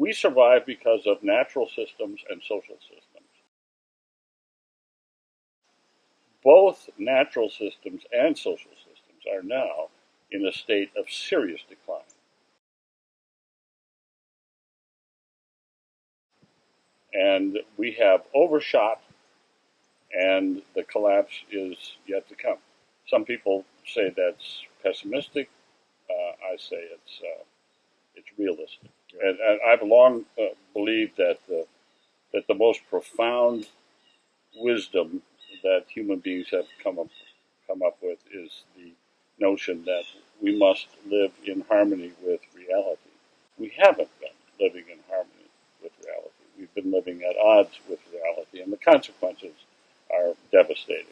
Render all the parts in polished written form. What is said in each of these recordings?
We survive because of natural systems and social systems. Both natural systems and social systems are now in a state of serious decline. And we have overshot, and the collapse is yet to come. Some people say that's pessimistic. I say it's realistic. And I've long believed that the most profound wisdom that human beings have come up with is the notion that we must live in harmony with reality. We haven't been living in harmony with reality. We've been living at odds with reality, and the consequences are devastating.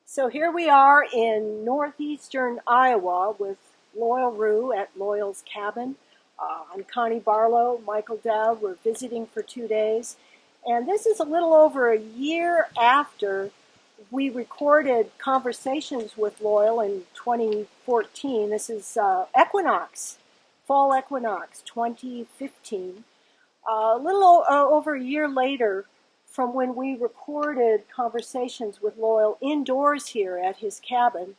So here we are in northeastern Iowa with Loyal Rue at Loyal's cabin. I'm Connie Barlow, Michael Dowd. We're visiting for 2 days. And this is a little over a year after we recorded conversations with Loyal in 2014. This is equinox, fall equinox 2015. A little over a year later from when we recorded conversations with Loyal indoors here at his cabin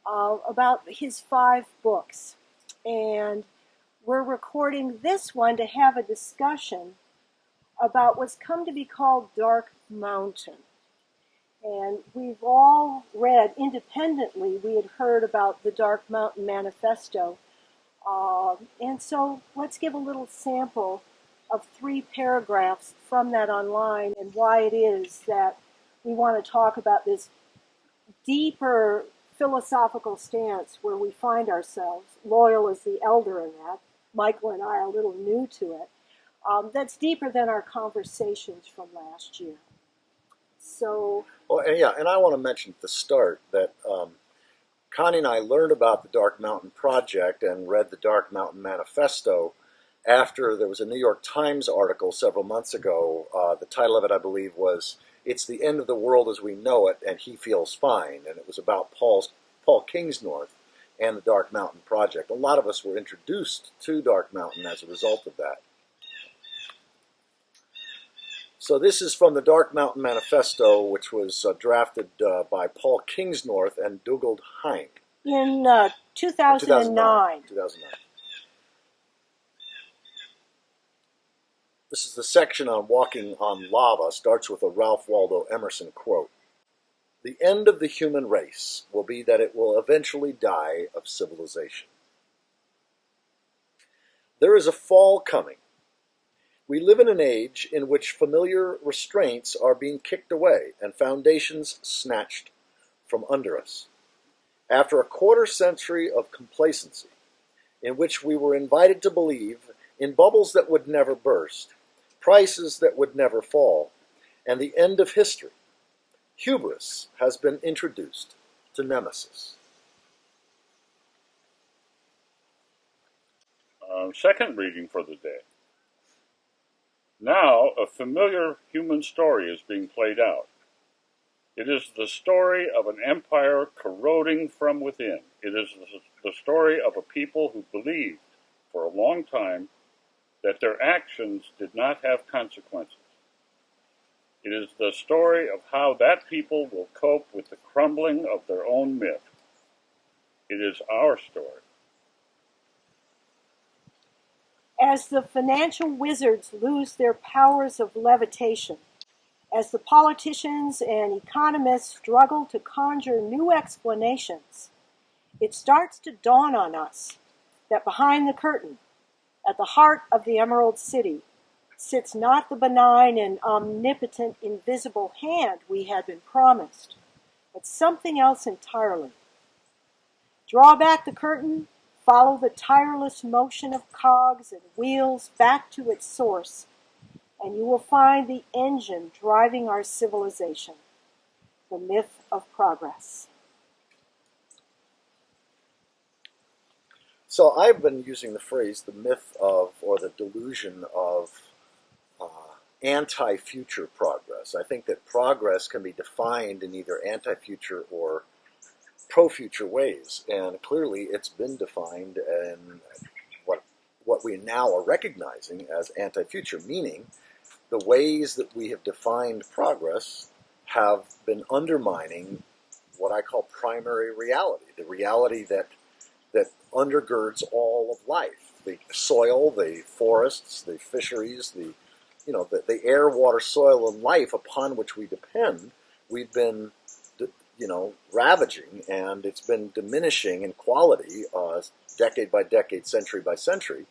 about his 5 books. And we're recording this one to have a discussion about what's come to be called Dark Mountain. And we've all read independently, we had heard about the Dark Mountain Manifesto. And so let's give a little sample of 3 paragraphs from that online and why it is that we want to talk about this deeper philosophical stance where we find ourselves. Loyal is the elder in that. Michael and I are a little new to it. That's deeper than our conversations from last year. So, and I want to mention at the start that Connie and I learned about the Dark Mountain Project and read the Dark Mountain Manifesto after there was a New York Times article several months ago. The title of it, I believe, was "It's the End of the World as We Know It, and He Feels Fine," and it was about Paul Kingsnorth and the Dark Mountain Project. A lot of us were introduced to Dark Mountain as a result of that. So this is from the Dark Mountain Manifesto, which was drafted by Paul Kingsnorth and Dougald Hine. In 2009. 2009. This is the section on walking on lava, starts with a Ralph Waldo Emerson quote. "The end of the human race will be that it will eventually die of civilization. There is a fall coming. We live in an age in which familiar restraints are being kicked away and foundations snatched from under us. After a quarter century of complacency, in which we were invited to believe in bubbles that would never burst, prices that would never fall, and the end of history, hubris has been introduced to Nemesis." Second reading for the day. Now, a familiar human story is being played out. It is the story of an empire corroding from within. It is the story of a people who believed for a long time that their actions did not have consequences. It is the story of how that people will cope with the crumbling of their own myth. It is our story. As the financial wizards lose their powers of levitation, as the politicians and economists struggle to conjure new explanations, it starts to dawn on us that behind the curtain, at the heart of the Emerald City, sits not the benign and omnipotent invisible hand we had been promised, but something else entirely. Draw back the curtain, follow the tireless motion of cogs and wheels back to its source, and you will find the engine driving our civilization, the myth of progress. So I've been using the phrase the myth of, or the delusion of, anti-future progress. I think that progress can be defined in either anti-future or pro-future ways, and clearly it's been defined in what we now are recognizing as anti-future, meaning the ways that we have defined progress have been undermining what I call primary reality, the reality that undergirds all of life, the soil, the forests, the fisheries, the air, water, soil, and life upon which we depend. We've been ravaging, and it's been diminishing in quality decade by decade, century by century,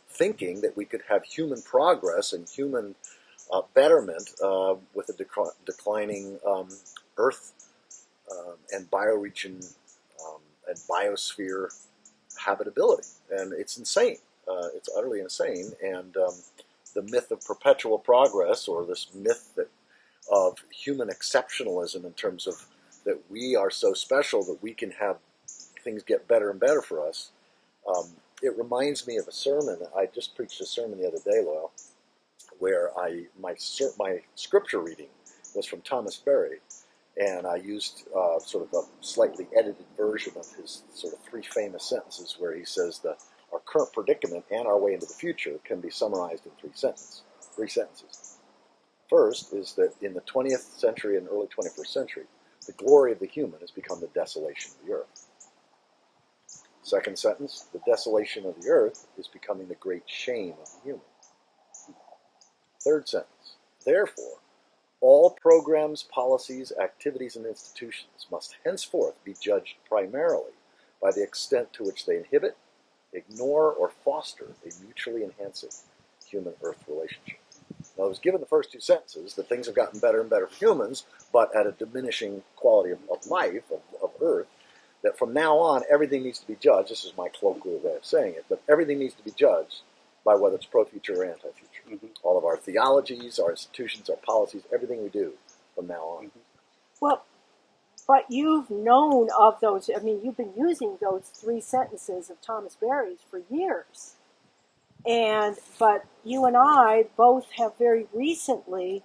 thinking that we could have human progress and human betterment with a declining Earth and bioregion and biosphere habitability. And it's insane. It's utterly insane. And the myth of perpetual progress, or this myth of human exceptionalism in terms of that we are so special that we can have things get better and better for us. It reminds me of a sermon. I just preached a sermon the other day, Loyal, where my scripture reading was from Thomas Berry, and I used sort of a slightly edited version of his sort of three famous sentences where he says that our current predicament and our way into the future can be summarized in three sentences. First is that in the 20th century and early 21st century, the glory of the human has become the desolation of the earth. Second sentence, the desolation of the earth is becoming the great shame of the human. Third sentence, therefore, all programs, policies, activities, and institutions must henceforth be judged primarily by the extent to which they inhibit, ignore, or foster a mutually enhancing human-earth relationship. Now, I was given the first two sentences that things have gotten better and better for humans, but at a diminishing quality of life, of Earth, that from now on, everything needs to be judged. This is my colloquial way of saying it, but everything needs to be judged by whether it's pro-future or anti-future. Mm-hmm. All of our theologies, our institutions, our policies, everything we do from now on. Mm-hmm. Well, but you've known of those, you've been using those three sentences of Thomas Berry's for years. But you and I both have very recently,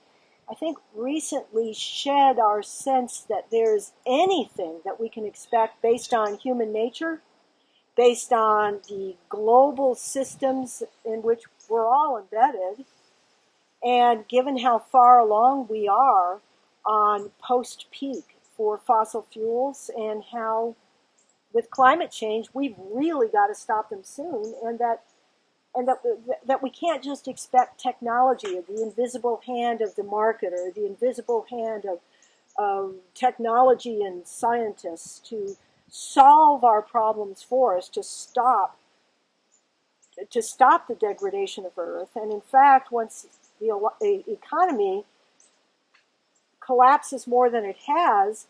shed our sense that there's anything that we can expect based on human nature, based on the global systems in which we're all embedded, and given how far along we are on post-peak for fossil fuels, and how with climate change we've really got to stop them soon, and that we can't just expect technology, or the invisible hand of the marketer, the invisible hand of technology and scientists to solve our problems for us, to stop the degradation of Earth. And in fact, once the economy collapses more than it has,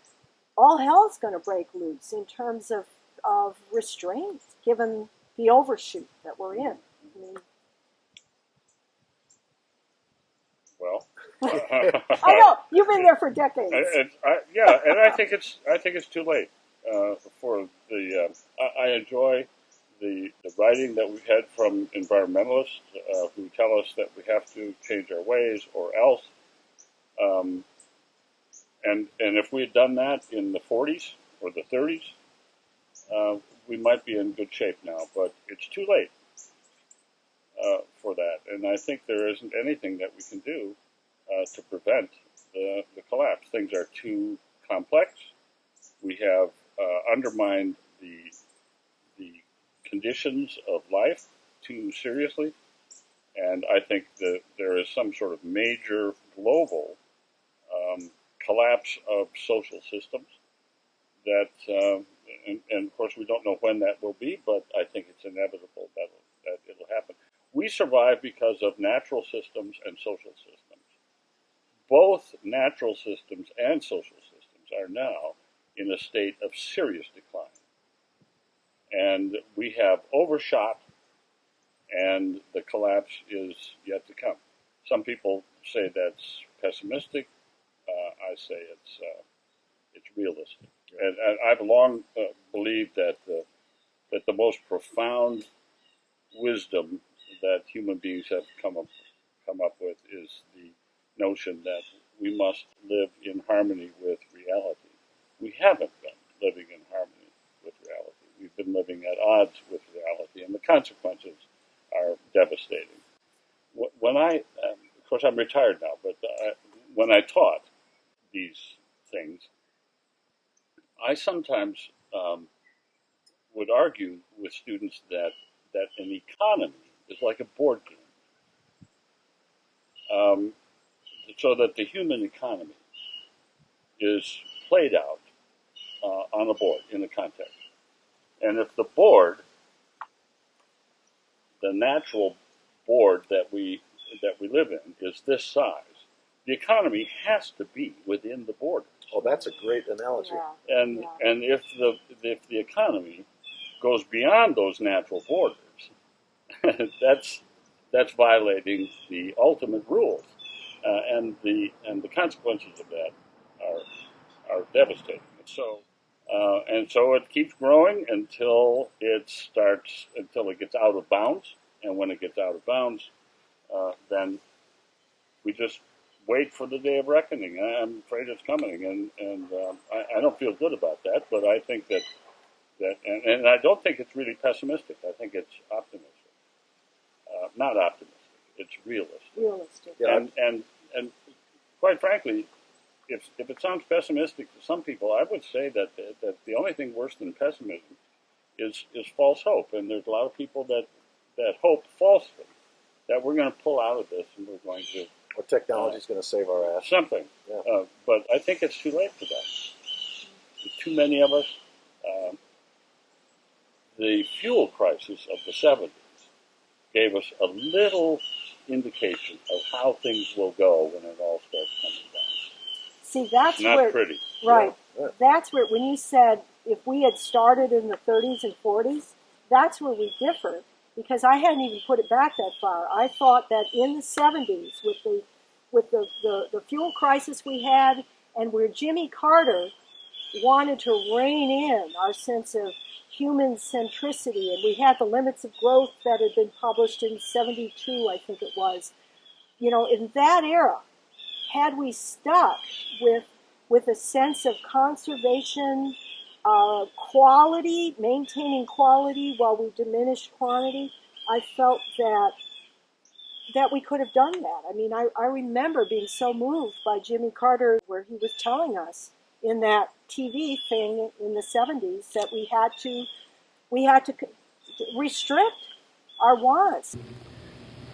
all hell's going to break loose in terms of restraint, given the overshoot that we're in. Well, I know you've been there for decades. And I think it's too late for the. I enjoy the writing that we've had from environmentalists who tell us that we have to change our ways or else. And if we had done that in the 40s or the 30s, we might be in good shape now. But it's too late for that, and I think there isn't anything that we can do to prevent the collapse. Things are too complex. We have undermined the conditions of life too seriously, and I think that there is some sort of major global collapse of social systems that, and of course we don't know when that will be, but I think it's inevitable that it'll happen. We survive because of natural systems and social systems. Both natural systems and social systems are now in a state of serious decline. And we have overshot, and the collapse is yet to come. Some people say that's pessimistic. I say it's realistic. And I've long believed that the most profound wisdom that human beings have come up with is the notion that we must live in harmony with reality. We haven't been living in harmony living at odds with reality, and the consequences are devastating. When of course, I'm retired now, but when I taught these things, I sometimes would argue with students that an economy is like a board game, so that the human economy is played out on a board in a context. And if the board, the natural board that we live in, is this size, the economy has to be within the borders. Oh, that's a great analogy. Yeah. And if the economy goes beyond those natural borders, that's violating the ultimate rules, and the consequences of that are devastating. And so it keeps growing until it gets out of bounds, and when it gets out of bounds, then we just wait for the day of reckoning. I'm afraid it's coming, and I don't feel good about that. But I think that and I don't think it's really pessimistic. I think it's optimistic. Not optimistic. It's realistic. Realistic. Yeah. And quite frankly, if it sounds pessimistic to some people, I would say that the only thing worse than pessimism is false hope. And there's a lot of people that hope falsely that we're going to pull out of this and we're going to. Or technology is going to save our ass. Something. Yeah. But I think it's too late for that. Too many of us. The fuel crisis of the 70s gave us a little indication of how things will go when it all starts coming down. See, that's Not where, pretty. right? Yeah. That's where, when you said if we had started in the 30s and 40s, that's where we differed, because I hadn't even put it back that far. I thought that in the 70s, with the fuel crisis we had, and where Jimmy Carter wanted to rein in our sense of human centricity, and we had the limits of growth that had been published in 72, I think it was. You know, in that era, had we stuck with a sense of conservation, quality, maintaining quality while we diminished quantity, I felt that we could have done that. I mean, I remember being so moved by Jimmy Carter, where he was telling us in that TV thing in the 70s that we had to restrict our wants.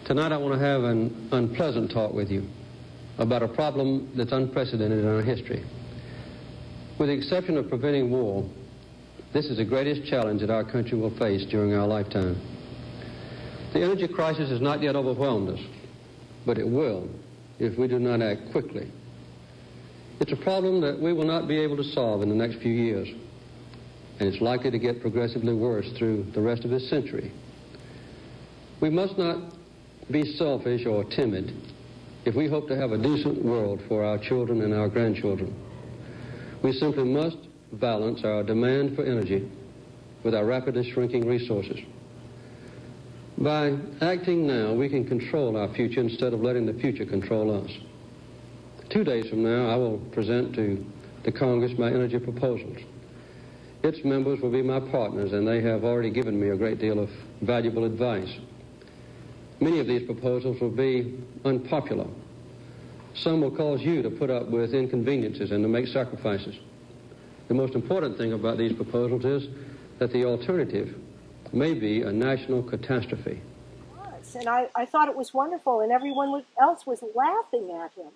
Tonight I want to have an unpleasant talk with you about a problem that's unprecedented in our history. With the exception of preventing war, this is the greatest challenge that our country will face during our lifetime. The energy crisis has not yet overwhelmed us, but it will if we do not act quickly. It's a problem that we will not be able to solve in the next few years, and it's likely to get progressively worse through the rest of this century. We must not be selfish or timid if we hope to have a decent world for our children and our grandchildren. We simply must balance our demand for energy with our rapidly shrinking resources. By acting now, we can control our future instead of letting the future control us. 2 days from now, I will present to the Congress my energy proposals. Its members will be my partners, and they have already given me a great deal of valuable advice. Many of these proposals will be unpopular. Some will cause you to put up with inconveniences and to make sacrifices. The most important thing about these proposals is that the alternative may be a national catastrophe. And I thought it was wonderful, and everyone else was laughing at him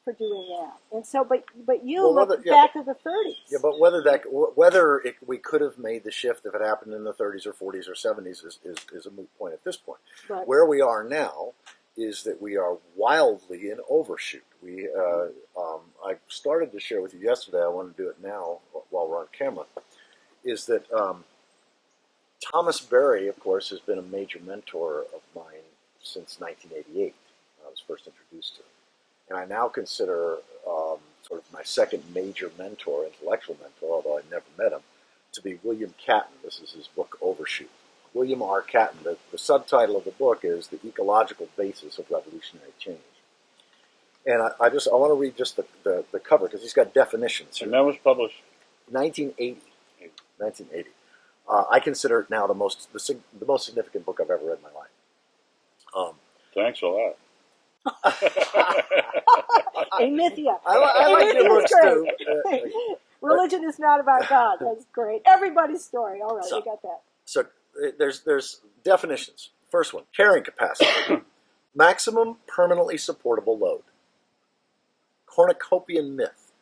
for doing that. And so, but you look back to the 30s. Yeah, but we could have made the shift if it happened in the 30s or 40s or 70s is a moot point at this point. Right. Where we are now is that we are wildly in overshoot. I started to share with you yesterday, I want to do it now while we're on camera, is that Thomas Berry, of course, has been a major mentor of mine since 1988. I was first introduced to him. And I now consider sort of my second major mentor, intellectual mentor, although I never met him, to be William Catton. This is his book, Overshoot. William R. Catton, the subtitle of the book is The Ecological Basis of Revolutionary Change. And I want to read just the cover, because he's got definitions here. And that was published? 1980. 1980. I consider it now the most significant book I've ever read in my life. Thanks a lot. Amythia. I like your books too. Religion is not about God. That's great. Everybody's story. All right, So- we got that. So there's definitions. First one, carrying capacity. Maximum permanently supportable load. Cornucopian myth.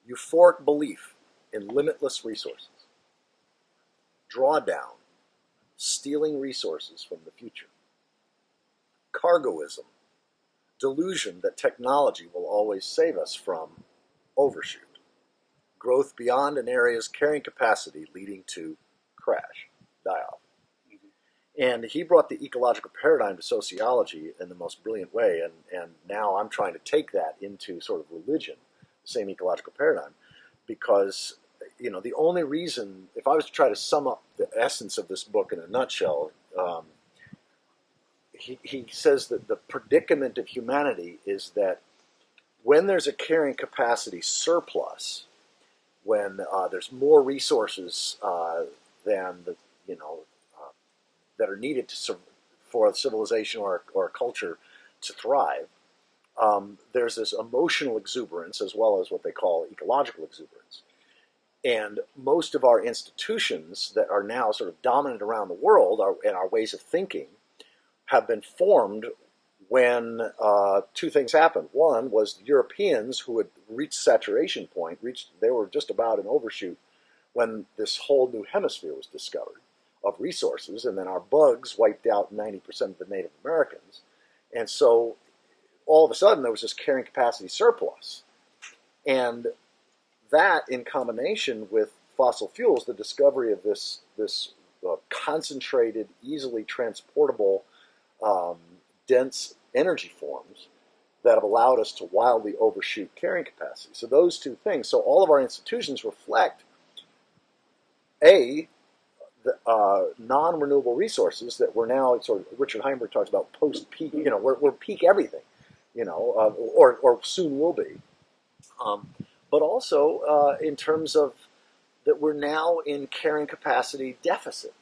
Euphoric belief in limitless resources. Drawdown. Stealing resources from the future. Cargoism. Delusion that technology will always save us from overshoot. Growth beyond an area's carrying capacity leading to crash, die-off. And he brought the ecological paradigm to sociology in the most brilliant way, and now I'm trying to take that into sort of religion, the same ecological paradigm, because, the only reason, if I was to try to sum up the essence of this book in a nutshell, he says that the predicament of humanity is that when there's a carrying capacity surplus, when there's more resources than that are needed for a civilization or a culture to thrive, there's this emotional exuberance as well as what they call ecological exuberance. And most of our institutions that are now sort of dominant around the world and our ways of thinking have been formed when two things happened. One was the Europeans who had reached saturation point, they were just about an overshoot when this whole new hemisphere was discovered of resources, and then our bugs wiped out 90% of the Native Americans. And so all of a sudden there was this carrying capacity surplus. And that, in combination with fossil fuels, the discovery of this concentrated, easily transportable, dense energy forms that have allowed us to wildly overshoot carrying capacity. So those two things. So all of our institutions reflect, A, the non-renewable resources that we're now sort of, Richard Heinberg talks about post-peak, we're peak everything, or soon will be. But also in terms of that we're now in carrying capacity deficit.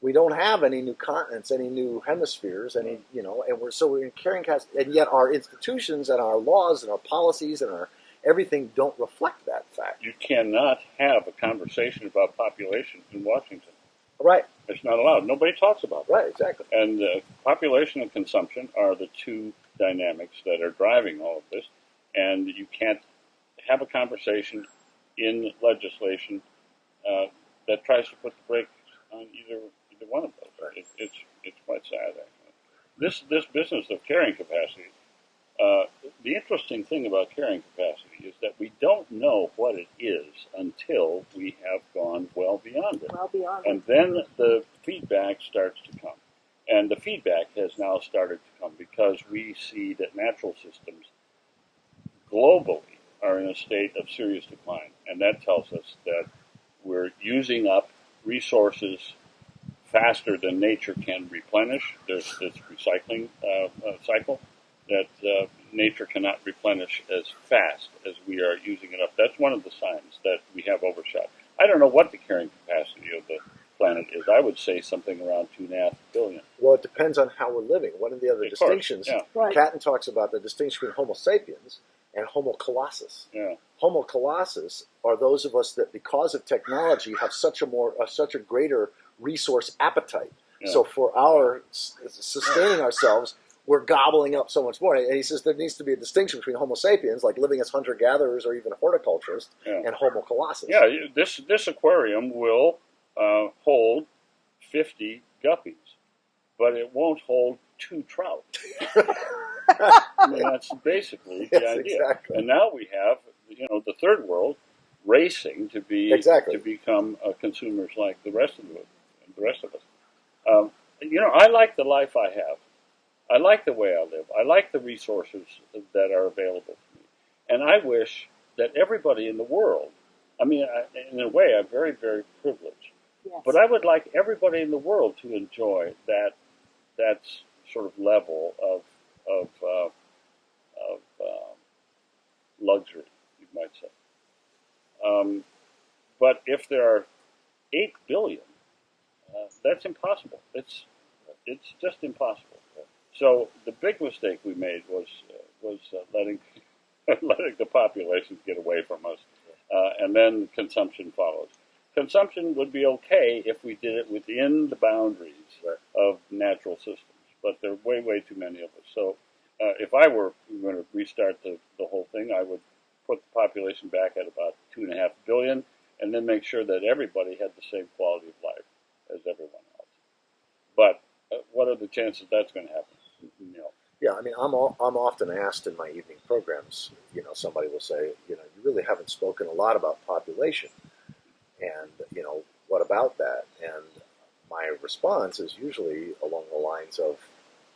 We don't have any new continents, any new hemispheres, and we're in carrying capacity, and yet our institutions and our laws and our policies and our everything don't reflect that fact. You cannot have a conversation about population in Washington. Right. It's not allowed. Nobody talks about that. Right, exactly. And population and consumption are the two dynamics that are driving all of this, and you can't have a conversation in legislation that tries to put the brakes on either one of those. Right. It's quite sad, actually. This business of carrying capacity, the interesting thing about carrying capacity is that we don't know what it is until we have gone well beyond it. And then the feedback starts to come. And the feedback has now started to come because we see that natural systems globally are in a state of serious decline. And that tells us that we're using up resources faster than nature can replenish. There's this recycling cycle that nature cannot replenish as fast as we are using it up. That's one of the signs that we have overshot. I don't know what the carrying capacity of the planet is. I would say something around 2.5 billion. Well, it depends on how we're living. One of the other distinctions, Right. Catton talks about the distinction between Homo sapiens and Homo colossus. Yeah. Homo colossus are those of us that, because of technology, have such a greater resource appetite. Yeah. So for our sustaining ourselves, we're gobbling up so much more. And he says there needs to be a distinction between Homo sapiens, like living as hunter-gatherers or even horticulturists, and Homo colossus. Yeah, this aquarium will hold 50 guppies, but it won't hold 2 trout. I mean, that's basically the idea. Exactly. And now we have, the third world racing to become consumers like the rest of us. I like the life I have. I like the way I live. I like the resources that are available to me. And I wish that everybody in the world, in a way, I'm very, very privileged. Yes. But I would like everybody in the world to enjoy that sort of level of luxury, you might say. But if there are 8 billion that's impossible. It's just impossible. So the big mistake we made was letting letting the populations get away from us, and then consumption follows. Consumption would be okay if we did it within the boundaries of natural systems, but there are way too many of us. So if I were going to restart the whole thing, I would put the population back at about 2.5 billion, and then make sure that everybody had the same quality of life as everyone else. But what are the chances that's going to happen? Yeah, I mean, I'm often asked in my evening programs, somebody will say, you really haven't spoken a lot about population, and, what about that? And my response is usually along the lines of,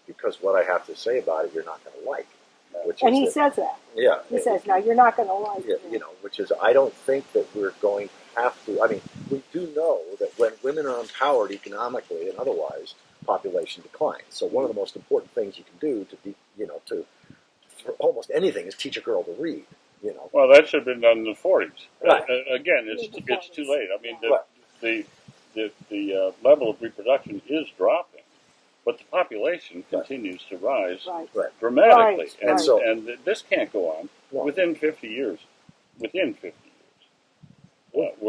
because what I have to say about it, you're not going to like. And he says that. Yeah. He says, now you're not going to like it. Which is, I don't think that we're going to have to, I mean, we do know that when women are empowered economically and otherwise, population declines. So one of the most important things you can do for almost anything is teach a girl to read. Well, that should have been done in the 40s. Right. Again, it's too late. I mean, the level of reproduction is dropping, but the population continues to rise dramatically, and this can't go on. Within 50 years, we're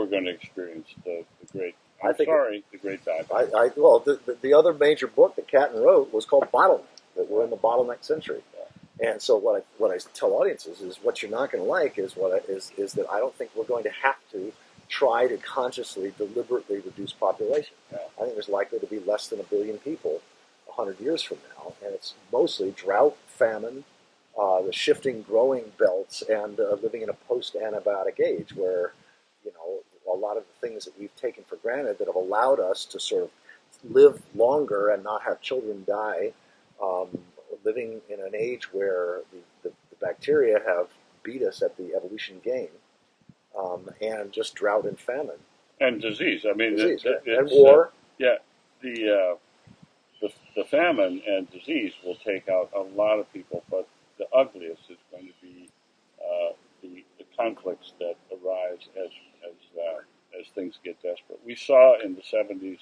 going to experience the great. The great bad. Well, the other major book that Catton wrote was called Bottleneck. That we're in the bottleneck century. And so what I tell audiences is what you're not going to like is that I don't think we're going to have to try to consciously, deliberately reduce population. I think there's likely to be less than 1 billion people 100 years from now, and it's mostly drought, famine, the shifting growing belts, and living in a post-antibiotic age where, a lot of the things that we've taken for granted that have allowed us to sort of live longer and not have children die, living in an age where the bacteria have beat us at the evolution game, and just drought and famine. And disease. I mean, and war. The famine and disease will take out a lot of people, but the ugliest is going to be the conflicts that arise as things get desperate. We saw in the 70s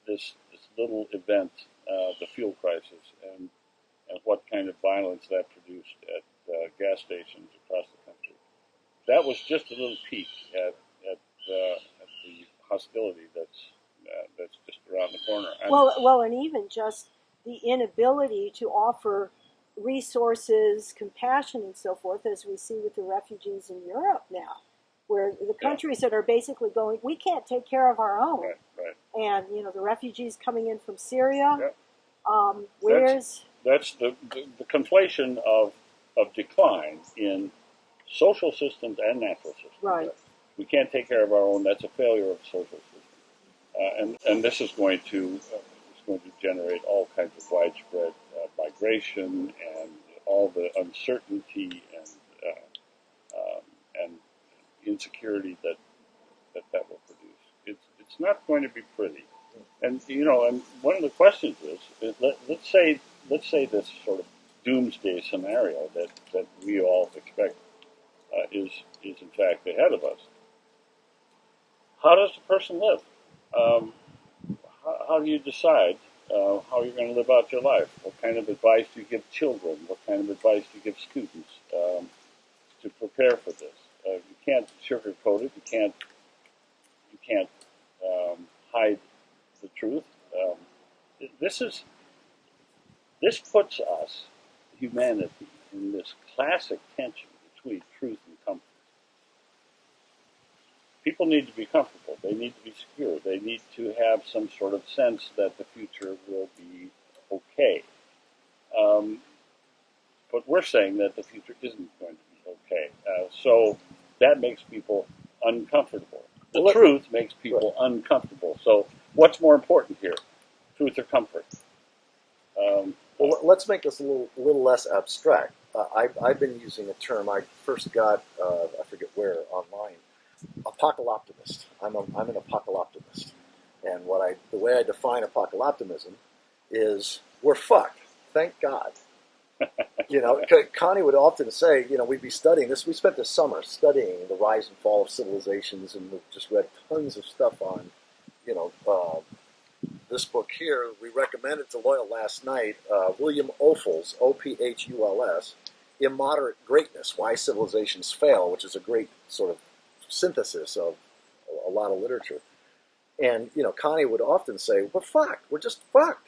this little event, the fuel crisis, and what kind of violence that produced at gas stations across the country. That was just a little peek at the hostility that's just around the corner. Well, and even just the inability to offer resources, compassion, and so forth, as we see with the refugees in Europe now, where the countries that are basically going, we can't take care of our own. Right. And, the refugees coming in from Syria, That's the conflation of decline in social systems and natural systems. Right. We can't take care of our own. That's a failure of the social system. And this is going to generate all kinds of widespread migration and all the uncertainty and insecurity that will produce. It's not going to be pretty. And and one of the questions is let's say this sort of doomsday scenario that we all expect is in fact ahead of us. How does the person live? How do you decide how you're going to live out your life? What kind of advice do you give children? What kind of advice do you give students to prepare for this? You can't sugarcoat it. You can't hide the truth. This puts us, humanity, in this classic tension between truth and comfort. People need to be comfortable. They need to be secure. They need to have some sort of sense that the future will be okay. But we're saying that the future isn't going to be okay. So that makes people uncomfortable. The truth makes people uncomfortable. So what's more important here, truth or comfort? Well, let's make this a little less abstract. I've been using a term I first got, I forget where, online, apocalyptimist. I'm an apocalyptimist. And the way I define apocalyptimism is we're fucked. Thank God. Connie would often say, we'd be studying this. We spent the summer studying the rise and fall of civilizations, and we've just read tons of stuff on, this book here, we recommended to Loyal last night, William Ophuls, Ophuls, Immoderate Greatness, Why Civilizations Fail, which is a great sort of synthesis of a lot of literature. And, Connie would often say, we're fucked, we're just fucked.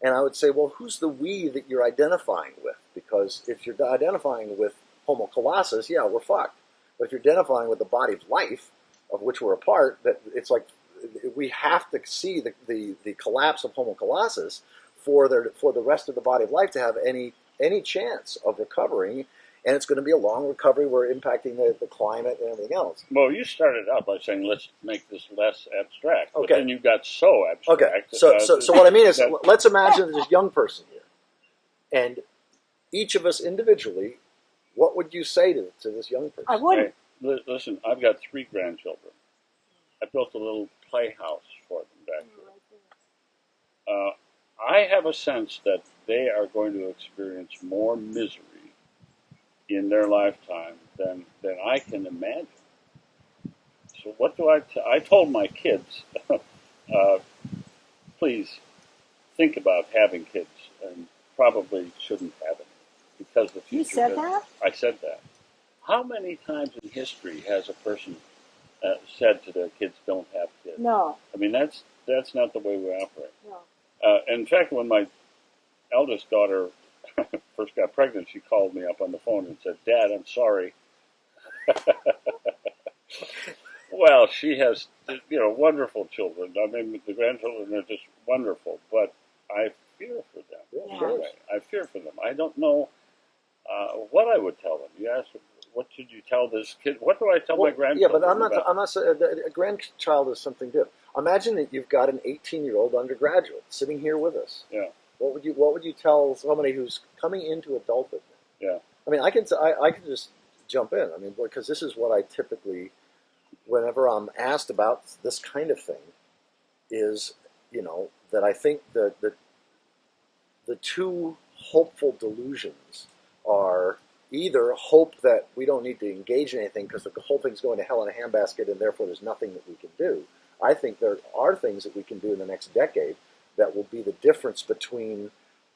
And I would say, well, who's the we that you're identifying with? Because if you're identifying with Homo colossus, yeah, we're fucked. But if you're identifying with the body of life, of which we're a part, that it's like we have to see the collapse of Homo colossus for the rest of the body of life to have any chance of recovering. And it's going to be a long recovery. We're impacting the climate and everything else. Well, you started out by saying, let's make this less abstract. Okay. But then you got so abstract. Okay. So what I mean is, let's imagine this young person here. And each of us individually, what would you say to this young person? I wouldn't. Hey, listen, I've got 3 grandchildren. I built a little playhouse for them back there. I have a sense that they are going to experience more misery in their lifetime than I can imagine. So what do I told my kids, please think about having kids, and probably shouldn't have any, because the future... You said that? I said that. How many times in history has a person said to their kids, don't have kids? No. I mean, that's not the way we operate. No. In fact, when my eldest daughter first got pregnant, she called me up on the phone and said, Dad, I'm sorry. Well, she has, wonderful children. I mean, the grandchildren are just wonderful, but I fear for them. Yeah, Anyway, I fear for them. I don't know what I would tell them. You asked, what should you tell this kid? What do I tell my grandchildren? Yeah, but I'm not saying a grandchild is something different. Imagine that you've got an 18-year-old undergraduate sitting here with us. Yeah. What would you tell somebody who's coming into adulthood? Yeah. I mean, I can just jump in. I mean, because this is what I typically, whenever I'm asked about this kind of thing, is that I think the two hopeful delusions are either hope that we don't need to engage in anything because the whole thing's going to hell in a handbasket and therefore there's nothing that we can do. I think there are things that we can do in the next decade that will be the difference between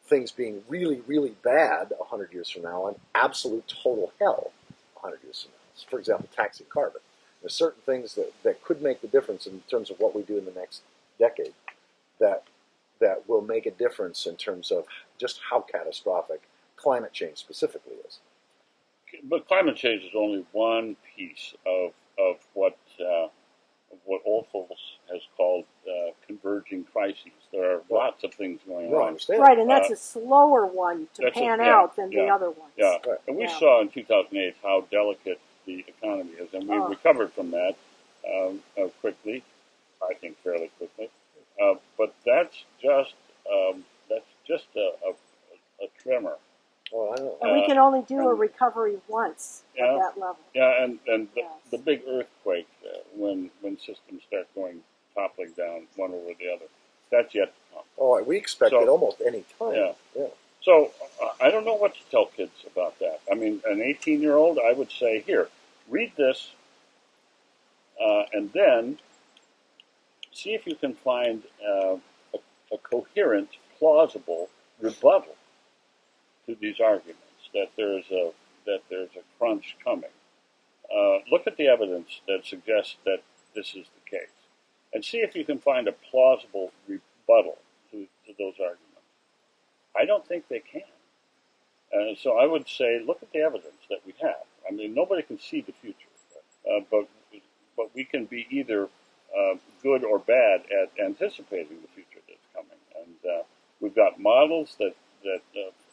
things being really, really bad 100 years from now and absolute total hell 100 years from now. For example, taxing carbon. There's certain things that could make the difference in terms of what we do in the next decade that will make a difference in terms of just how catastrophic climate change specifically is. But climate change is only one piece of what Ophuls has called converging crises. There are lots of things going on. I understand. Right, and that's a slower one to pan out than the other ones. Yeah, right. And we saw in 2008 how delicate the economy is, and we recovered from that quickly, I think fairly quickly. But that's just a tremor. Well, I don't. And we can only do a recovery once at that level. Yeah, and the big earthquake when systems start toppling down one over the other, that's yet to come. Oh, we expect it almost any time. Yeah. So I don't know what to tell kids about that. I mean, an 18-year-old, I would say, here, read this, and then see if you can find a coherent, plausible rebuttal to these arguments that there's a crunch coming. Look at the evidence that suggests that this is the case, and see if you can find a plausible rebuttal to those arguments. I don't think they can. So I would say, look at the evidence that we have. I mean, nobody can see the future, but we can be either good or bad at anticipating the future that's coming. And we've got models that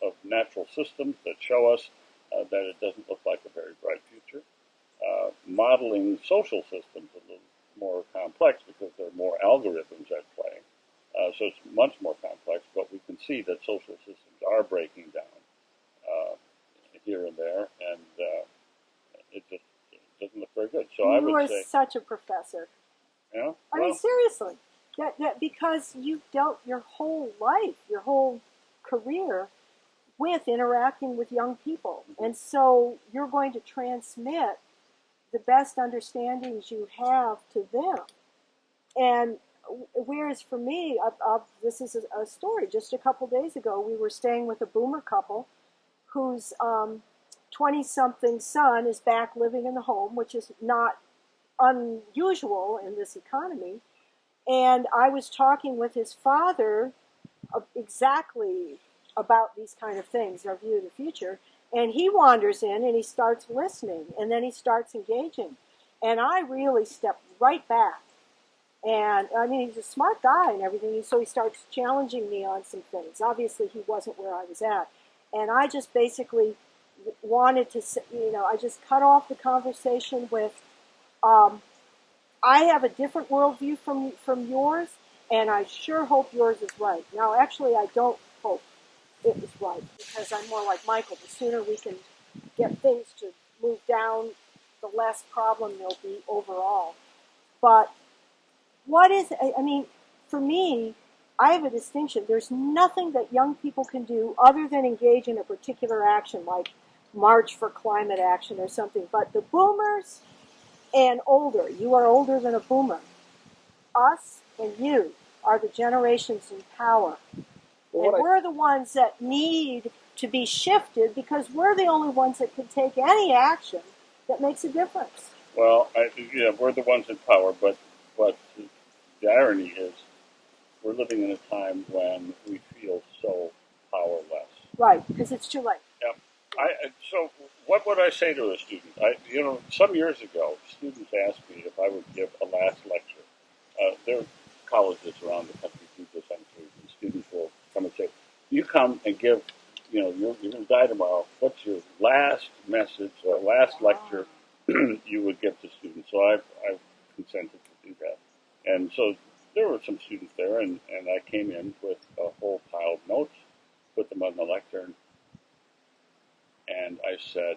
of natural systems that show us that it doesn't look like a very bright future. Modeling social systems a little more complex because there are more algorithms at play. So it's much more complex, but we can see that social systems are breaking down here and there, and it just doesn't look very good. So I would say, you are such a professor. Yeah. I mean, seriously, that because you've dealt your whole life, your whole career with interacting with young people, and so you're going to transmit the best understandings you have to them. And whereas for me, this is a story. Just a couple days ago, we were staying with a boomer couple whose 20-something son is back living in the home, which is not unusual in this economy. And I was talking with his father exactly about these kind of things, our view of the future. And he wanders in and he starts listening, and then he starts engaging. And I really stepped right back. And I mean, he's a smart guy and everything, so he starts challenging me on some things. Obviously, he wasn't where I was at. And I just basically wanted to, I just cut off the conversation with, I have a different worldview from yours, and I sure hope yours is right. Now, actually, I don't hope it was right, because I'm more like Michael. The sooner we can get things to move down, the less problem there'll be overall. But for me, I have a distinction. There's nothing that young people can do other than engage in a particular action, like march for climate action or something. But the boomers and older, you are older than a boomer. Us and you are the generations in power. And we're the ones that need to be shifted, because we're the only ones that can take any action that makes a difference. Well, we're the ones in power, but the irony is we're living in a time when we feel so powerless. Right, because it's too late. Yeah. So what would I say to a student? Some years ago, students asked me if I would give a last lecture. There are colleges around the country do this, I'm sure, and students will come and say, you come and give, you're going to die tomorrow. What's your last message or last lecture you would give to students? So I've consented to do that. And so there were some students there, and I came in with a whole pile of notes, put them on the lectern, and I said,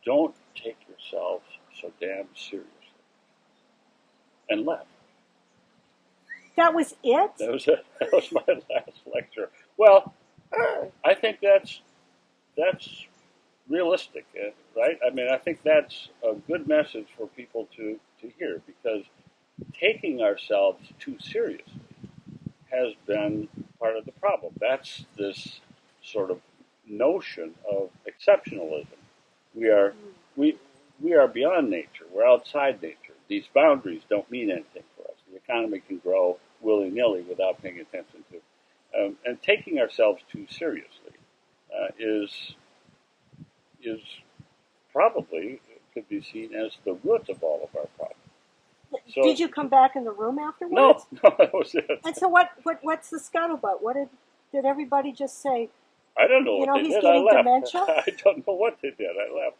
don't take yourselves so damn seriously. And left. That was it? That was my last lecture. Well, I think that's realistic, right? I mean, I think that's a good message for people to hear, because taking ourselves too seriously has been part of the problem. That's this sort of notion of exceptionalism. We are beyond nature. We're outside nature. These boundaries don't mean anything for us. The economy can grow willy-nilly without paying attention to. And taking ourselves too seriously is probably could be seen as the root of all of our problems. So, did you come back in the room afterwards? No, that was it. And so what's the scuttlebutt? What did everybody just say? I don't know what they he's did. getting I left. dementia? I don't know what they did. I left.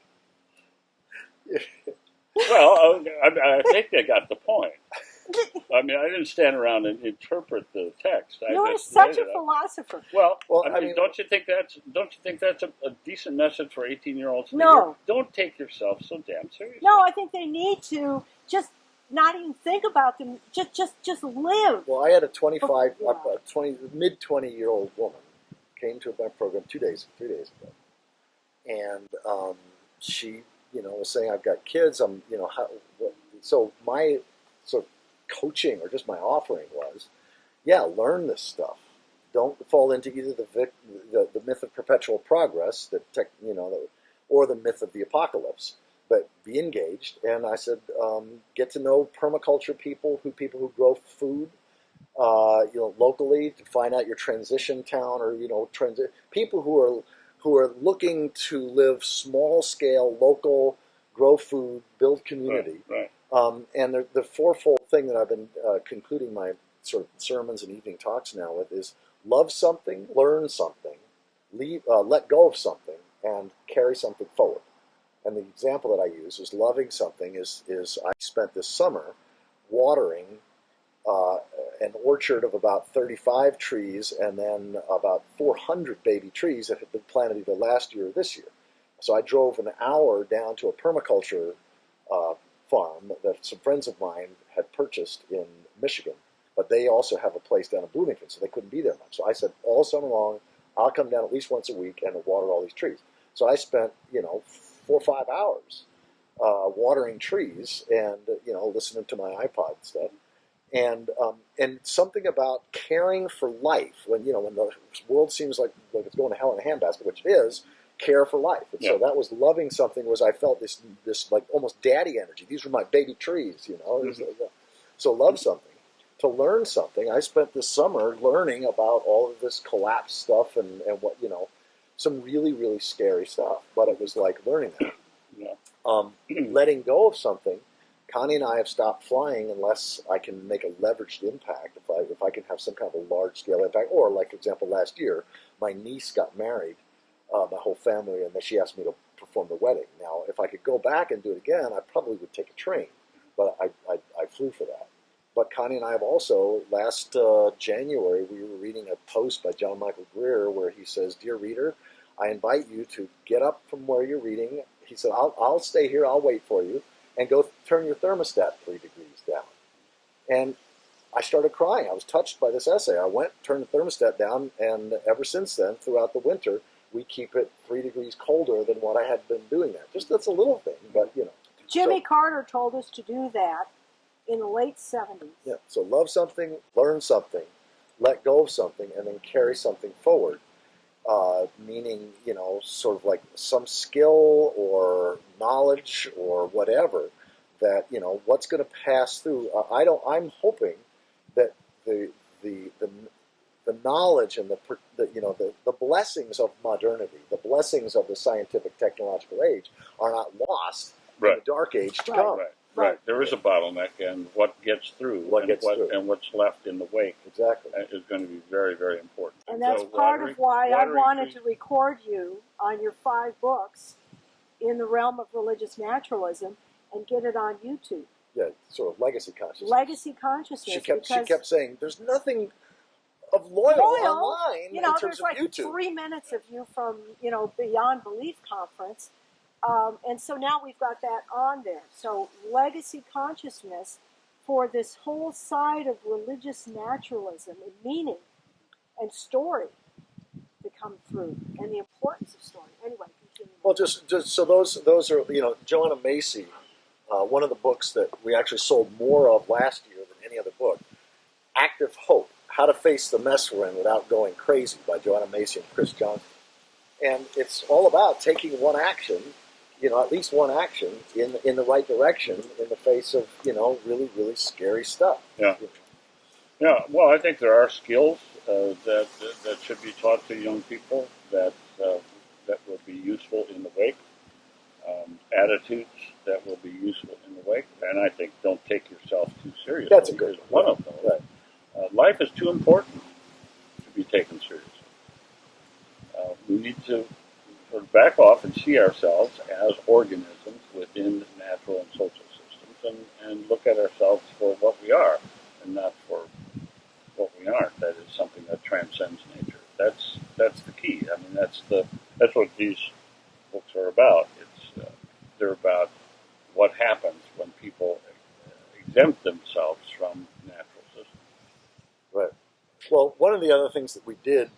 Well, I think they got the point. I mean, I didn't stand around and interpret the text. You're such a philosopher. Well, I mean, don't you think that's a decent message for 18-year-olds? No. Don't take yourself so damn seriously. No, I think they need to just not even think about them. Just live. Well, I had a mid 20-year-old woman came to my program 3 days ago, and she, was saying, I've got kids. So my sort of coaching, or just my offering, was, learn this stuff. Don't fall into either the myth of perpetual progress, or the myth of the apocalypse, but be engaged. And I said, get to know permaculture people who grow food, locally, to find out your transition town, or people who are looking to live small scale, local, grow food, build community. Right. And the fourfold thing that I've been concluding my sort of sermons and evening talks now with is: love something, learn something, let go of something, and carry something forward. And the example that I use is loving something is I spent this summer watering an orchard of about 35 trees, and then about 400 baby trees that had been planted either last year or this year. So I drove an hour down to a permaculture farm that some friends of mine had purchased in Michigan, but they also have a place down in Bloomington, so they couldn't be there much. So I said, all summer long, I'll come down at least once a week and water all these trees. So I spent, 4 or 5 hours watering trees and, listening to my iPod stuff. And something about caring for life when the world seems like it's going to hell in a handbasket, which it is. Care for life, and so that was loving something. Was I felt this like almost daddy energy. These were my baby trees, So love something, to learn something. I spent this summer learning about all of this collapse stuff and what some really really scary stuff. But it was like learning that. Letting go of something. Connie and I have stopped flying unless I can make a leveraged impact. If I can have some kind of a large scale impact, or like for example, last year my niece got married. My whole family, and then she asked me to perform the wedding. Now, if I could go back and do it again, I probably would take a train, but I flew for that. But Connie and I have also, last January, we were reading a post by John Michael Greer where he says, "Dear reader, I invite you to get up from where you're reading." He said, I'll stay here, I'll wait for you, and go turn your thermostat 3 degrees down. And I started crying. I was touched by this essay. I went, turned the thermostat down, and ever since then, throughout the winter, we keep it 3 degrees colder than what I had been doing there. Just that's a little thing, but Jimmy Carter told us to do that in the late 70s. Yeah, so love something, learn something, let go of something, and then carry something forward. Meaning, sort of like some skill or knowledge or whatever that, what's going to pass through. I'm hoping that the knowledge and the blessings of modernity, the blessings of the scientific technological age are not lost in the dark age to come. Right. There is a bottleneck, and what gets through, and what's left in the wake is going to be very, very important. And that's part of why I wanted to record you on your 5 books in the realm of religious naturalism and get it on YouTube. Yeah, sort of legacy consciousness. Legacy consciousness. She kept saying, "There's nothing of loyal online in terms there's of like YouTube." 3 minutes of you from Beyond Belief conference. And so now we've got that on there. So legacy consciousness for this whole side of religious naturalism and meaning and story to come through, and the importance of story. Anyway, continue. Well, just so those are Joanna Macy, one of the books that we actually sold more of last year than any other book. Active Hope: How to Face the Mess We're In Without Going Crazy by Joanna Macy and Chris Johnstone. And it's all about taking one action. At least one action in the right direction in the face of, really, really scary stuff. Yeah. Yeah. Well, I think there are skills that should be taught to young people that will be useful in the wake. Attitudes that will be useful in the wake. And I think don't take yourself too seriously. That's a good one of those. Right. Life is too important to be taken seriously. We need to back off and see ourselves as organisms within natural and social systems, and look at ourselves for what we are and not for what we aren't. That is something that transcends nature. That's the key. I mean, that's what these books are about. They're about what happens when people exempt themselves from natural systems. Right. Well, one of the other things that we did,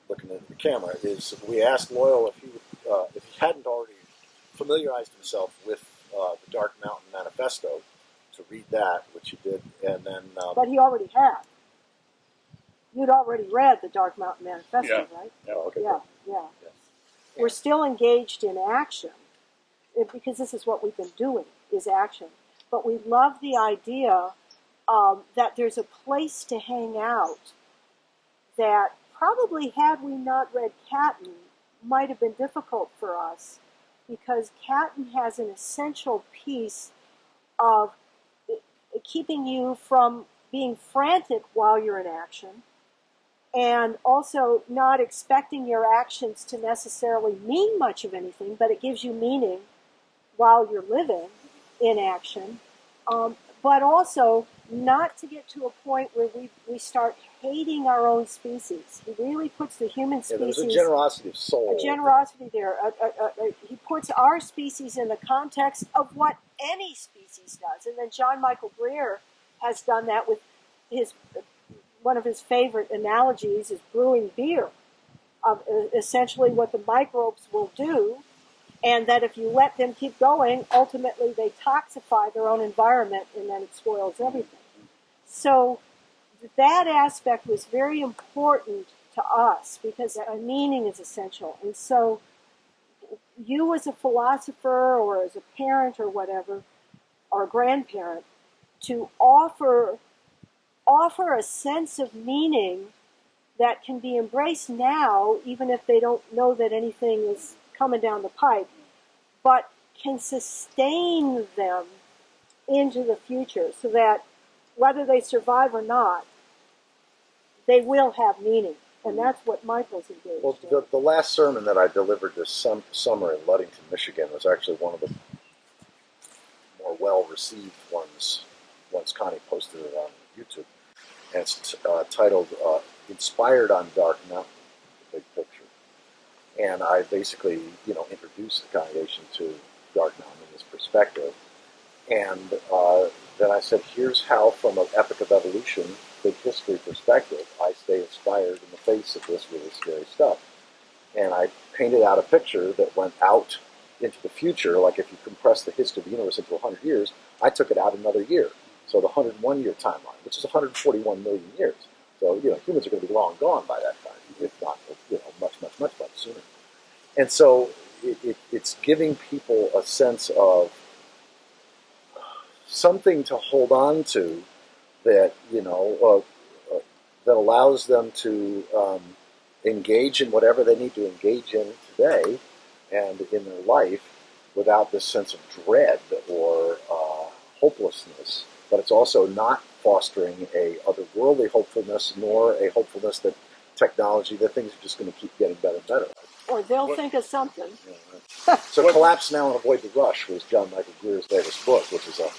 looking into the camera, is we asked Loyal if he hadn't already familiarized himself with the Dark Mountain Manifesto, to read that, which he did, and then. But he already had. You'd already read the Dark Mountain Manifesto, right? Yeah. Oh, okay. Yeah. Yes. We're still engaged in action, because this is what we've been doing, is action. But we love the idea that there's a place to hang out that probably, had we not read Catton, might have been difficult for us, because Catton has an essential piece of keeping you from being frantic while you're in action, and also not expecting your actions to necessarily mean much of anything, but it gives you meaning while you're living in action, but also not to get to a point where we start hating our own species. He really puts the human species... there's a generosity of soul. A generosity there. He puts our species in the context of what any species does. And then John Michael Greer has done that with one of his favorite analogies is brewing beer. Essentially what the microbes will do, and that if you let them keep going, ultimately they toxify their own environment, and then it spoils everything. So that aspect was very important to us because a meaning is essential. And so you as a philosopher or as a parent or whatever, or a grandparent, to offer a sense of meaning that can be embraced now, even if they don't know that anything is coming down the pipe, but can sustain them into the future so that whether they survive or not, they will have meaning. And that's what Michael's engaged in. Well, the last sermon that I delivered this summer in Ludington, Michigan, was actually one of the more well-received ones once Connie posted it on YouTube. And it's titled Inspired on Dark Mountain, the big picture. And I basically, introduced the congregation to Dark Mountain in this perspective. And then I said, here's how, from an epic of evolution, big history perspective, I stay inspired in the face of this really scary stuff. And I painted out a picture that went out into the future, like if you compress the history of the universe into 100 years, I took it out another year. So the 101-year timeline, which is 141 million years. So, humans are going to be long gone by that time, if not, much sooner. And so it's giving people a sense of something to hold on to that, that allows them to engage in whatever they need to engage in today and in their life without this sense of dread or hopelessness. But it's also not fostering a otherworldly hopefulness, nor a hopefulness that technology, that things are just going to keep getting better and better. Or they'll think of something. Yeah, right. So Collapse Now and Avoid the Rush was John Michael Greer's latest book, which is a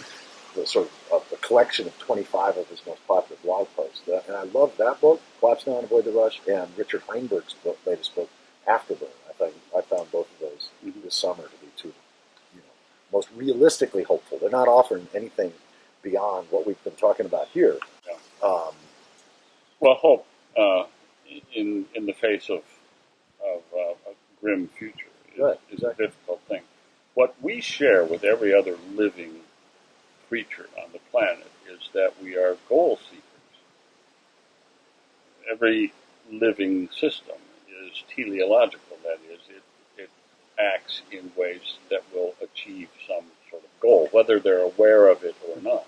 collection of 25 of his most popular blog posts. And I love that book, Collapse Now and Avoid the Rush, and Richard Heinberg's latest book, Afterburn. I found both of those this summer to be two, most realistically hopeful. They're not offering anything beyond what we've been talking about here. Yeah. Well, hope in the face of a grim future is a difficult thing. What we share with every other living creature on the planet is that we are goal seekers. Every living system is teleological, that is, it acts in ways that will achieve some sort of goal, whether they're aware of it or not.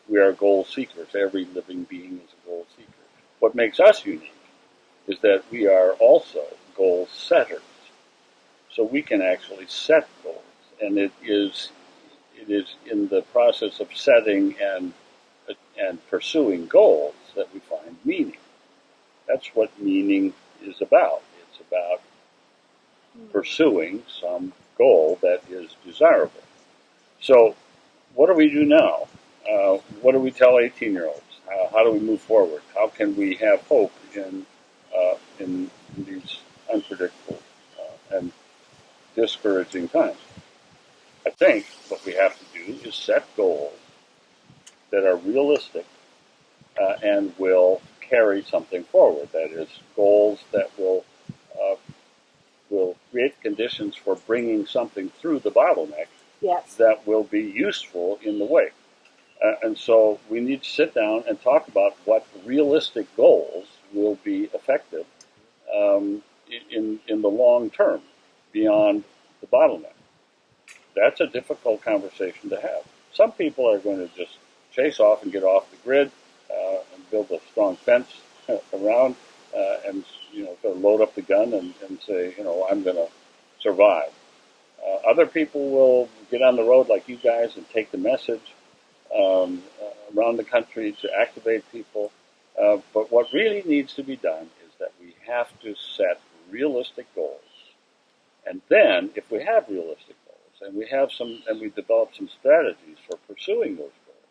We are goal seekers. Every living being is a goal seeker. What makes us unique is that we are also goal setters. So we can actually set goals, and it is in the process of setting and pursuing goals that we find meaning. That's what meaning is about. It's about pursuing some goal that is desirable. So what do we do now? What do we tell 18-year-olds? How do we move forward? How can we have hope in these unpredictable and discouraging times? I think what we have to do is set goals that are realistic and will carry something forward. That is, goals that will create conditions for bringing something through the bottleneck that will be useful in the way. And so we need to sit down and talk about what realistic goals will be effective in the long term beyond the bottleneck. That's a difficult conversation to have. Some people are going to just chase off and get off the grid and build a strong fence around and sort of load up the gun and say, I'm going to survive. Other people will get on the road like you guys and take the message around the country to activate people. But what really needs to be done is that we have to set realistic goals. And then, if we have realistic goals, and we develop some strategies for pursuing those goals,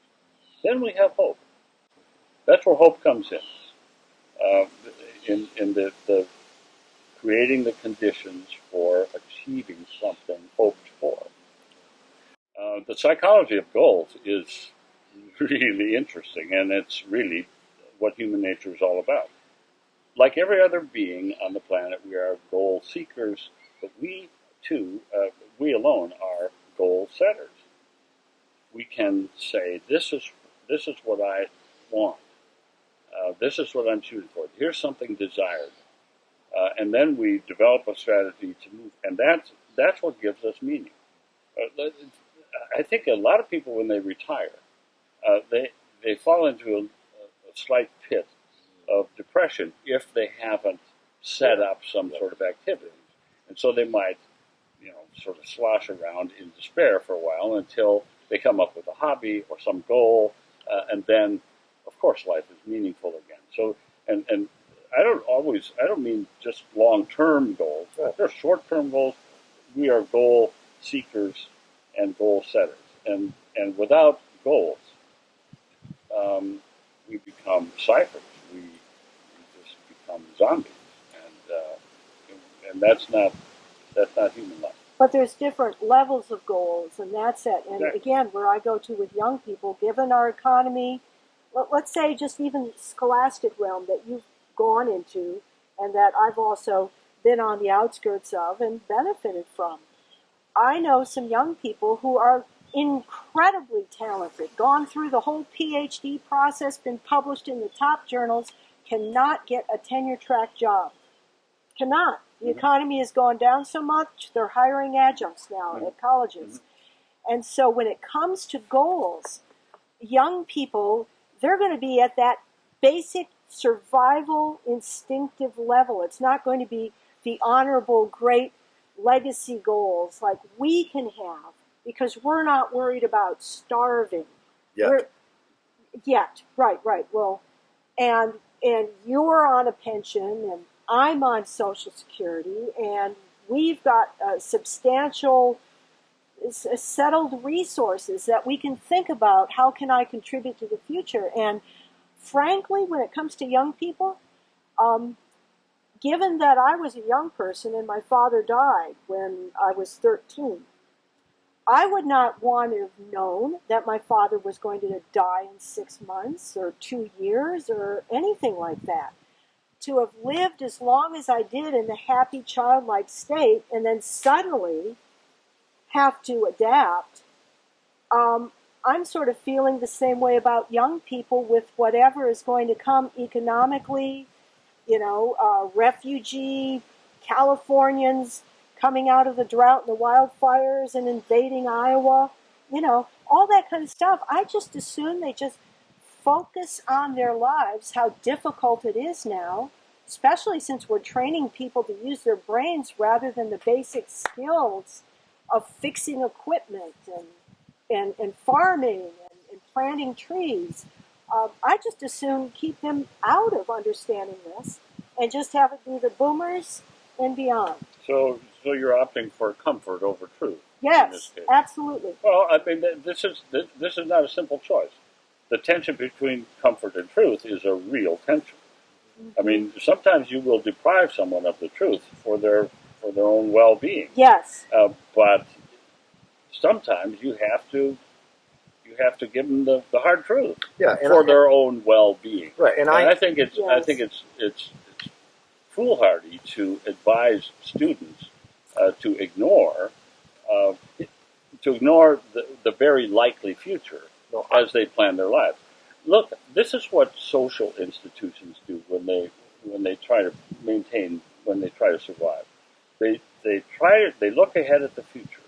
then we have hope. That's where hope comes in the creating the conditions for achieving something hoped for. The psychology of goals is really interesting, and it's really what human nature is all about. Like every other being on the planet, we are goal seekers, but we too, we alone are goal setters. We can say, this is what I want. This is what I'm shooting for. Here's something desired. And then we develop a strategy to move, and that's what gives us meaning. I think a lot of people, when they retire, they fall into a slight pit of depression if they haven't set up some sort of activity. And so they might, sort of slosh around in despair for a while until they come up with a hobby or some goal, and then, of course, life is meaningful again. So, and I don't mean just long-term goals. They're short-term goals. We are goal seekers and goal setters. And without goals, we become ciphers. We just become zombies. And that's not human life. But there's different levels of goals, and that's it. And again, where I go to with young people, given our economy, let's say just even scholastic realm that you've gone into and that I've also been on the outskirts of and benefited from. I know some young people who are incredibly talented, gone through the whole PhD process, been published in the top journals, cannot get a tenure-track job. Cannot. The economy has gone down so much, they're hiring adjuncts now at colleges. And so when it comes to goals, young people, they're going to be at that basic survival instinctive level. It's not going to be the honorable, great legacy goals like we can have because we're not worried about starving. Yet. Right. Well, and you're on a pension and I'm on Social Security, and we've got substantial, settled resources that we can think about. How can I contribute to the future? And frankly, when it comes to young people, given that I was a young person and my father died when I was 13, I would not want to have known that my father was going to die in 6 months or 2 years or anything like that. To have lived as long as I did in the happy childlike state and then suddenly have to adapt, I'm sort of feeling the same way about young people with whatever is going to come economically, refugee Californians coming out of the drought and the wildfires and invading Iowa, all that kind of stuff. I just assume they just focus on their lives, how difficult it is now, especially since we're training people to use their brains rather than the basic skills of fixing equipment and farming and planting trees. I just assume keep them out of understanding this and just have it be the boomers and beyond. So you're opting for comfort over truth. Yes, absolutely. Well, I mean, this is not a simple choice. The tension between comfort and truth is a real tension. I mean, sometimes you will deprive someone of the truth for their own well-being. Yes. But sometimes you have to give them the hard truth for their own well-being. Right. And I think it's foolhardy to advise students to ignore the very likely future as they plan their lives. Look, this is what social institutions do when they try to maintain, when they try to survive. They look ahead at the future,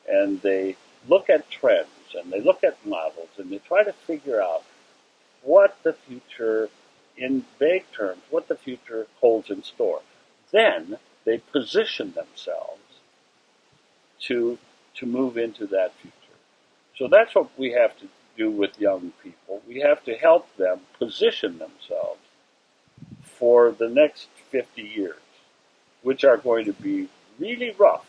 and they look at trends, and they look at models, and they try to figure out what the future, in vague terms, what the future holds in store. Then they position themselves to move into that future. So that's what we have to do with young people. We have to help them position themselves for the next 50 years, which are going to be really rough.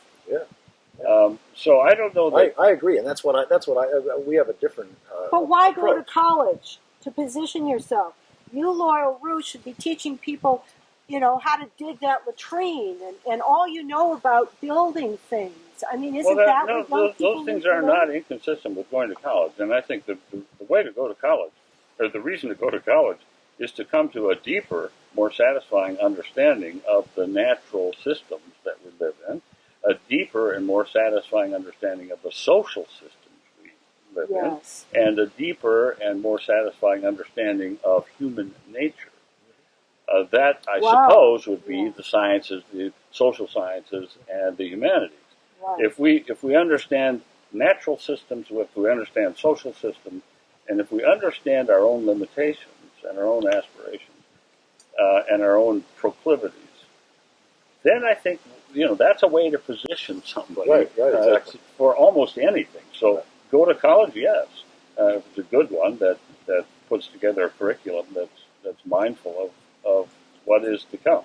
So I don't know. I agree, and that's what we have a different. But why approach. go to college to position yourself? You, Loyal Rue, should be teaching people, how to dig that latrine and all you know about building things. I mean, isn't those things are not inconsistent with going to college. And I think the way to go to college, or the reason to go to college, is to come to a deeper, more satisfying understanding of the natural systems that we live in, a deeper and more satisfying understanding of the social systems live Yes. in, and a deeper and more satisfying understanding of human nature. That, I suppose, would be the sciences, the social sciences, and the humanities. Right. If we understand natural systems, if we understand social systems, and if we understand our own limitations and our own aspirations and our own proclivities, then I think that's a way to position somebody Right, exactly. for almost anything. So go to college, yes, if it's a good one that puts together a curriculum that's mindful of what is to come.